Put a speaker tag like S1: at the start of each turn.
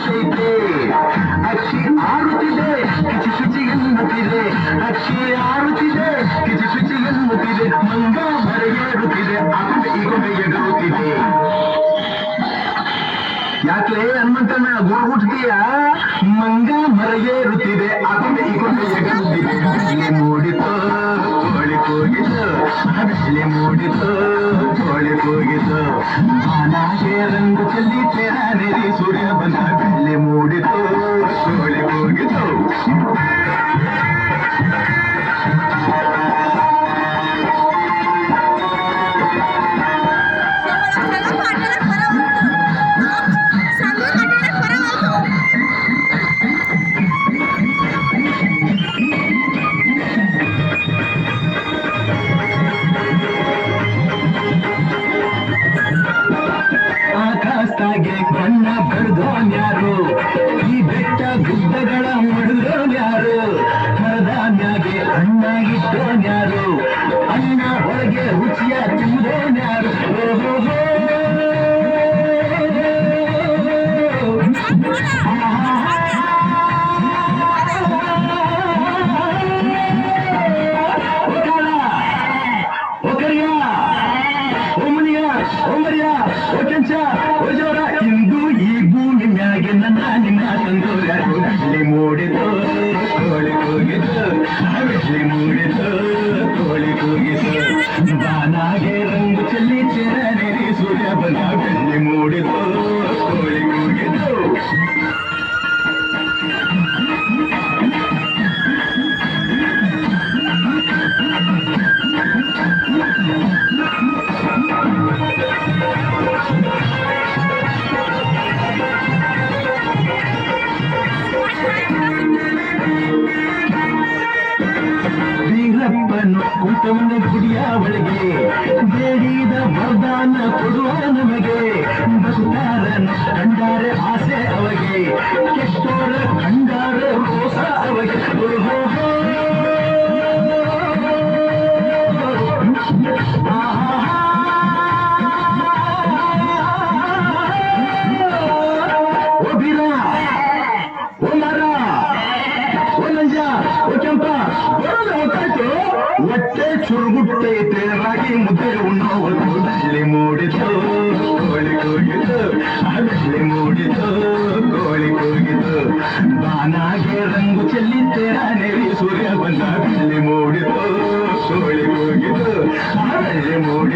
S1: ಶೈತೆ ಅಕ್ಕಿ ಆರುತ್ತಿದೆ ಕಿಚಿ ಕಿಚಿ ಎನ್ನುತ್ತಿದೆ ಅಕ್ಕಿ ಆರುತ್ತಿದೆ ಕಿಚಿ ಕಿಚಿ ಎನ್ನುತ್ತಿದೆ ಮಂಗ ಮರೆಯೇರುತ್ತಿದೆ ಆಗೊಂಡೆ ಈಗೊಂಡೆ ಎಗರುತ್ತಿದೆ ಯಾಕೆ ಹನುಮಂತಣ್ಣ ಗುರು ಹುಟ್ಟಿದೀಯ ಮಂಗ ಮರೆಯೇರುತ್ತಿದೆ ಆಗೊಂಡೆ ಈಗೊಂಡೆ ಎಗರುತ್ತಿದೆ ಬೆಳ್ಳಿ ಮೂಡಿತು ಕೋಳಿ ಕೂಗಿತು ಬೆಳ್ಳಿ ಮೂಡಿತು ಕೋಳಿ ಕೂಗಿತು ಬಾನಾಗೆ ರಂಗು ಚೆಲ್ಲಿ ತೆರಾನೆರಿ ಸೂರ್ಯ ಬಂದ ಬೆಳ್ಳಿ ಮೂಡಿತು ಕೋಳಿ ಕೂಗಿತು ಆಕಾಶದಾಗೆ ಬಣ್ಣ ಬಡ್ದೋನ್ಯಾರು ಈ ಬೆಟ್ಟ ಗುಡ್ಡಗಳ ಮಡಿದೋನ್ಯಾರು ಹರದಾನ್ಯಾಗೆ ಅಣ್ಣ ಇಟ್ಟೋನ್ಯಾರು ಅಣ್ಣ ಹೊರಗೆ ರುಚಿಯ ತಿಂದೋನ್ಯಾರು ಓಹೋ ಇಂದು ಈ ಭೂಮಿ ಮ್ಯಾಗೆ ನನ್ನ ನಿನ್ನ ತಂದೋರು ಬೆಳ್ಳಿ ಮೂಡಿತು ಕೋಳಿ ಕೂಗಿತು ಬೆಳ್ಳಿ ಮೂಡಿತು ಕೋಳಿ ಕೂಗಿತು ಬಾನಾಗೆ ರಂಗು ಚೆಲ್ಲಿ ತೆರನೇರಿ ಸೂರ್ಯ ಬಂದ ಬೆಳ್ಳಿ ಮೂಡಿತು ಕೋಳಿ ಕೂಗಿತು ವೀರಪ್ಪನು ಕುಂತವನ ಗುಡಿಯ ಒಳಗೆ ಬೇಡಿದ ವರದಾನ ಕೊಡುವ ನಮಗೆ ಬದುಕಾರನು ಕಂಡಾರೆ ಆಸೆ ಅವಗೆ ಕೆಟ್ಟೋರ ಕಂಡಾರೆ ರೋಸ ಅವಗೆ ಓಹೋ ಹೊಟ್ಟೆ ಚುರುಗುಟ್ಟೈತೆ ರಾಗಿ ಮುದ್ದೆ ಉಣ್ಣೋದು ಬೆಳ್ಳಿ ಮೂಡಿತು ಕೋಳಿ ಕೂಗಿತು ಬೆಳ್ಳಿ ಮೂಡಿತು ಕೋಳಿ ಕೂಗಿತು ಬಾನಾಗೆ ರಂಗು ಚೆಲ್ಲಿ ತೆರಾನೆರಿ ಸೂರ್ಯ ಬಂದ ಬೆಳ್ಳಿ ಮೂಡಿತು ಕೋಳಿ ಕೂಗಿತು ಬೆಳ್ಳಿ ಮೂಡಿ